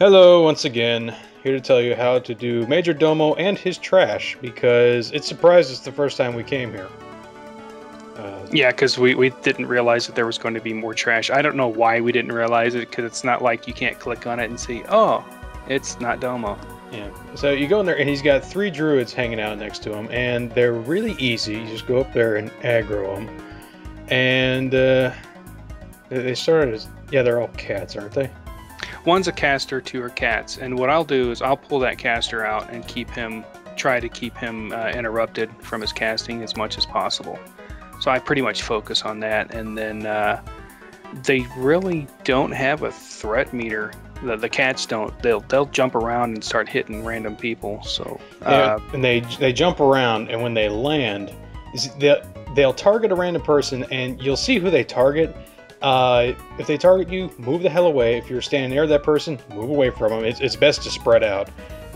Hello, once again. Here to tell you how to do Majordomo and his trash, because it surprised us the first time we came here. Yeah, because we didn't realize that there was going to be more trash. I don't know why we didn't realize it, because it's not like you can't click on it and see, oh, it's not Domo. Yeah, so you go in there and he's got 3 druids hanging out next to him, and they're really easy. You just go up there and aggro them. And they started as, yeah, they're all cats, aren't they? One's a caster, 2 are cats. And what I'll do is I'll pull that caster out and try to keep him interrupted from his casting as much as possible. So I pretty much focus on that, and then they really don't have a threat meter. The cats don't. They'll jump around and start hitting random people. So yeah, and they jump around, and when they land, they'll target a random person, and you'll see who they target. If they target you, move the hell away. If you're standing near that person, move away from them. It's best to spread out.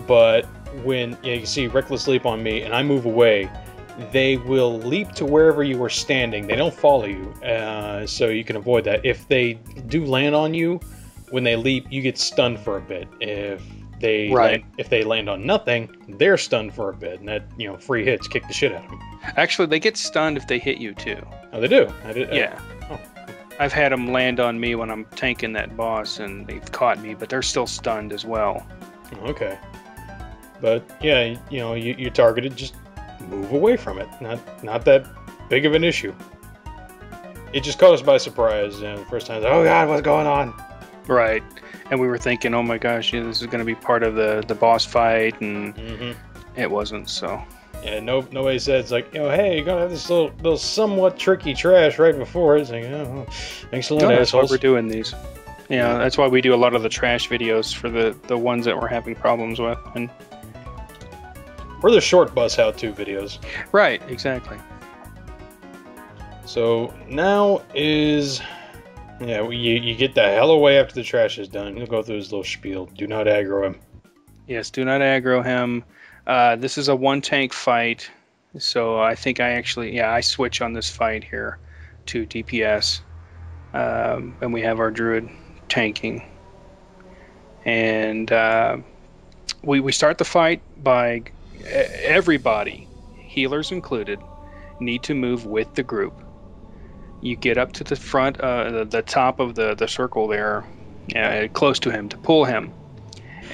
But when you see Reckless leap on me and I move away, they will leap to wherever you were standing. They don't follow you, so you can avoid that. If they do land on you, when they leap, you get stunned for a bit. If they land on nothing, they're stunned for a bit, and that free hits kick the shit out of them. Actually, they get stunned if they hit you too. Oh, they do. Yeah. I've had them land on me when I'm tanking that boss, and they've caught me, but they're still stunned as well. Okay. But yeah, you're targeted. Just move away from it. Not that big of an issue. It just caught us by surprise. The first time, oh god, what's going on? Right. And we were thinking, oh my gosh, this is going to be part of the boss fight, and it wasn't. So. Yeah, nobody said, it's like, hey, you're gonna have this little somewhat tricky trash right before it. It's like, oh, thanks a lot, that's why assholes. we're doing these. Yeah, that's why we do a lot of the trash videos for the ones that we're having problems with. And we're the short bus how-to videos. Right, exactly. So now is, you get the hell away after the trash is done. He'll go through his little spiel. Do not aggro him. Yes, do not aggro him. This is a 1-tank fight, so I think I switch on this fight here to DPS, and we have our druid tanking. And we start the fight by everybody, healers included, need to move with the group. You get up to the front, the top of the circle there, close to him to pull him.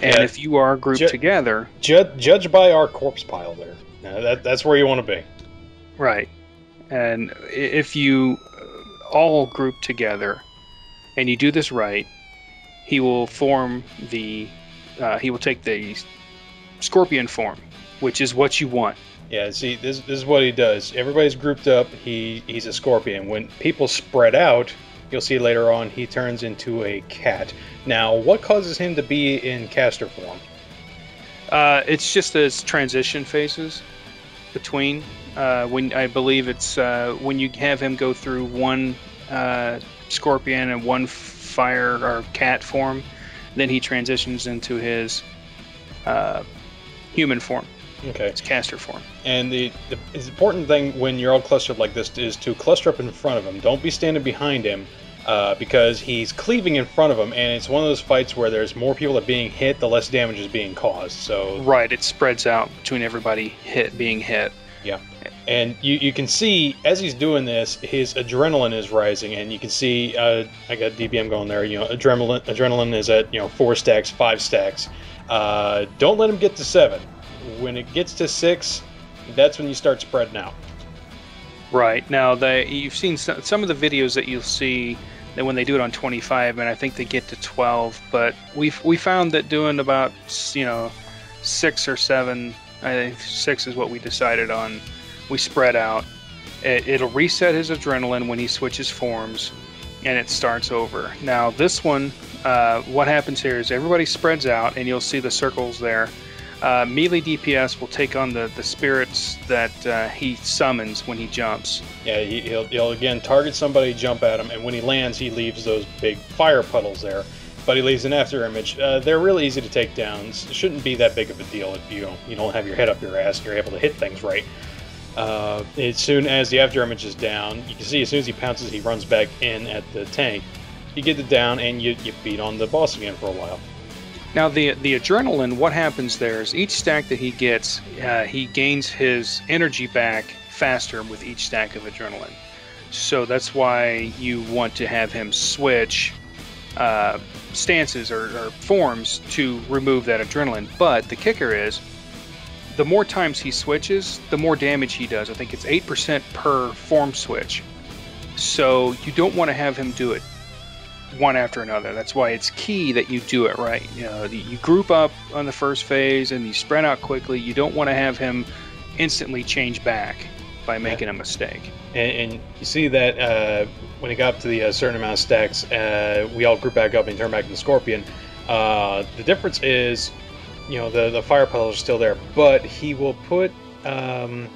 And if you are grouped together... Judge by our corpse pile there. That's where you want to be. Right. And if you all group together, and you do this right, he will form he will take the scorpion form, which is what you want. Yeah, see, this is what he does. Everybody's grouped up, he's a scorpion. When people spread out... You'll see later on he turns into a cat. Now, what causes him to be in caster form? It's just his transition phases between. When I believe it's when you have him go through one scorpion and one fire or cat form, then he transitions into his human form. Okay. It's caster form. And the important thing when you're all clustered like this is to cluster up in front of him. Don't be standing behind him, because he's cleaving in front of him, and it's one of those fights where there's more people that are being hit, the less damage is being caused. So right, it spreads out between everybody being hit. Yeah. And you can see, as he's doing this, his adrenaline is rising, and you can see, I got DBM going there, adrenaline is at, 4 stacks, 5 stacks. Don't let him get to 7. When it gets to 6, that's when you start spreading out. Right. Now, you've seen some of the videos that you'll see that when they do it on 25, and I think they get to 12, but we found that doing about 6 or 7, I think 6 is what we decided on. We spread out. It'll reset his adrenaline when he switches forms, and it starts over. Now, this one, what happens here is everybody spreads out, and you'll see the circles there. Melee DPS will take on the spirits that he summons when he jumps. Yeah, he'll again target somebody, jump at him, and when he lands, he leaves those big fire puddles there. But he leaves an afterimage. They're really easy to take down. It shouldn't be that big of a deal if you don't have your head up your ass and you're able to hit things right. As soon as the afterimage is down, you can see as soon as he pounces, he runs back in at the tank. You get it down, and you beat on the boss again for a while. Now the adrenaline, what happens there is each stack that he gets, he gains his energy back faster with each stack of adrenaline. So that's why you want to have him switch stances or forms to remove that adrenaline. But the kicker is, the more times he switches, the more damage he does. I think it's 8% per form switch. So you don't want to have him do it one after another. That's why it's key that you do it right. You know, you group up on the first phase and you spread out quickly. You don't want to have him instantly change back by making a mistake. And you see that when he got up to the certain amount of stacks, we all group back up and turn back into Scorpion. The difference is, you know, the fire puddles are still there, but he will put some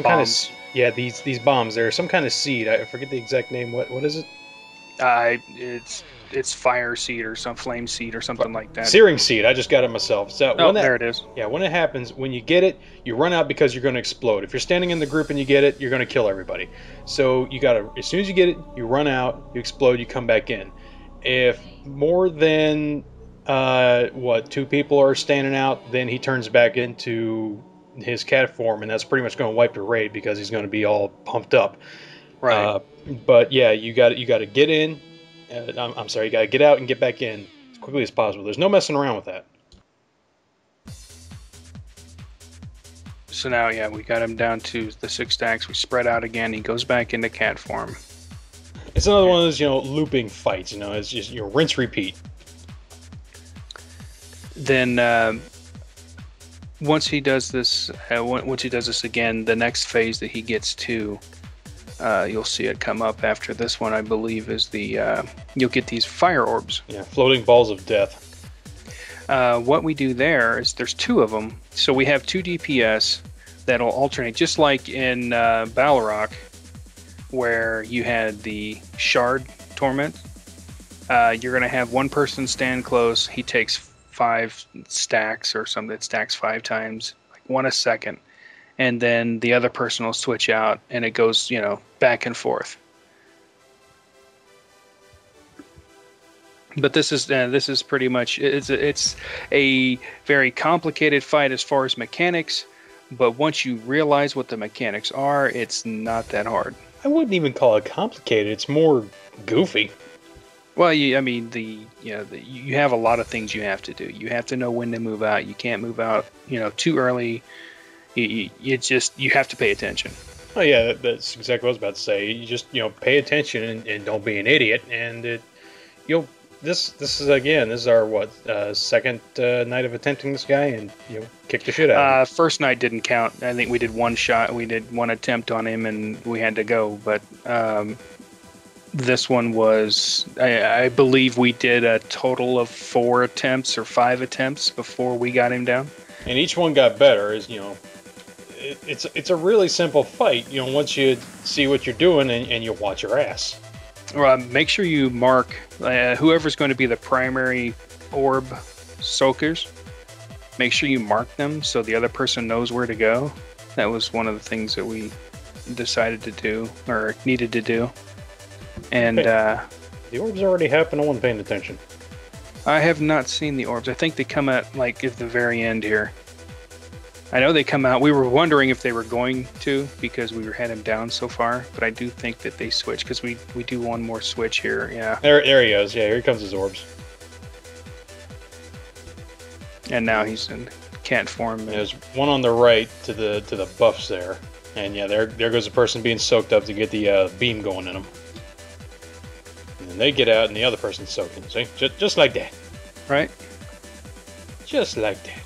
kind of these bombs. They're some kind of seed. I forget the exact name. What is it? It's fire seed or some flame seed or something like that. Searing seed. I just got it myself. So there it is. Yeah, when it happens, when you get it, you run out because you're going to explode. If you're standing in the group and you get it, you're going to kill everybody. So you got to, as soon as you get it, you run out, you explode, you come back in. If more than 2 people are standing out, then he turns back into his cat form, and that's pretty much going to wipe the raid because he's going to be all pumped up. Right. But yeah, you got to get in. I'm sorry, you got to get out and get back in as quickly as possible. There's no messing around with that. So now, yeah, we got him down to the 6 stacks. We spread out again. He goes back into cat form. It's another one of those, looping fights. It's just rinse, repeat. Then once he does this again, the next phase that he gets to, you'll see it come up after this one, I believe, is the you'll get these fire orbs. Yeah, floating balls of death. What we do there is there's 2 of them. So we have 2 DPS that'll alternate, just like in Balrog, where you had the Shard Torment. You're going to have one person stand close. He takes 5 stacks or something. It stacks 5 times, like 1 a second. And then the other person will switch out, and it goes, back and forth. But this is pretty much, it's a very complicated fight as far as mechanics. But once you realize what the mechanics are, it's not that hard. I wouldn't even call it complicated. It's more goofy. Well, you have a lot of things you have to do. You have to know when to move out. You can't move out, too early. You have to pay attention. Oh yeah, that's exactly what I was about to say. You just pay attention and don't be an idiot. And this is our second night of attempting this guy, and kick the shit out of him. First night didn't count. I think we did 1 shot. We did 1 attempt on him, and we had to go. But this one was, I believe we did a total of 4 attempts or 5 attempts before we got him down. And each one got better. It's a really simple fight. Once you see what you're doing and you watch your ass. Make sure you mark whoever's going to be the primary orb soakers. Make sure you mark them so the other person knows where to go. That was one of the things that we decided to do or needed to do. And the orbs already happened. No one paying attention. I have not seen the orbs. I think they come at at the very end here. I know they come out. We were wondering if they were going to because we had him down so far, but I do think that they switch because we do one more switch here. Yeah. There he goes. Yeah, here comes his orbs. And now he's in cat form. There's one on the right to the buffs there, and yeah, there goes the person being soaked up to get the beam going in them. And then they get out, and the other person's soaking. See, just like that. Right. Just like that.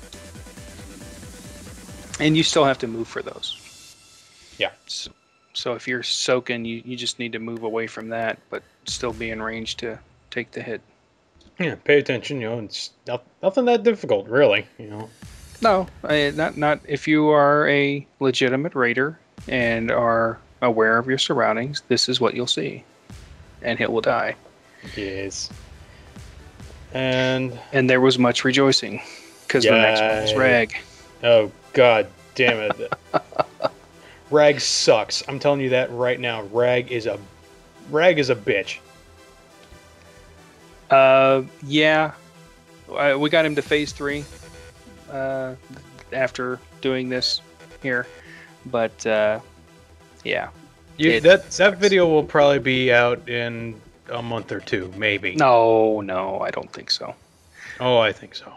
And you still have to move for those. Yeah. So if you're soaking, you just need to move away from that, but still be in range to take the hit. Yeah, pay attention. It's nothing that difficult, really. No, not if you are a legitimate raider and are aware of your surroundings. This is what you'll see, and it will die. Yes. And there was much rejoicing because the next one was Rag. Oh God damn it! Rag sucks. I'm telling you that right now. Rag is a bitch. Yeah. We got him to phase 3 after doing this here, but yeah. That video will probably be out in a month or two, maybe. No, I don't think so. Oh, I think so.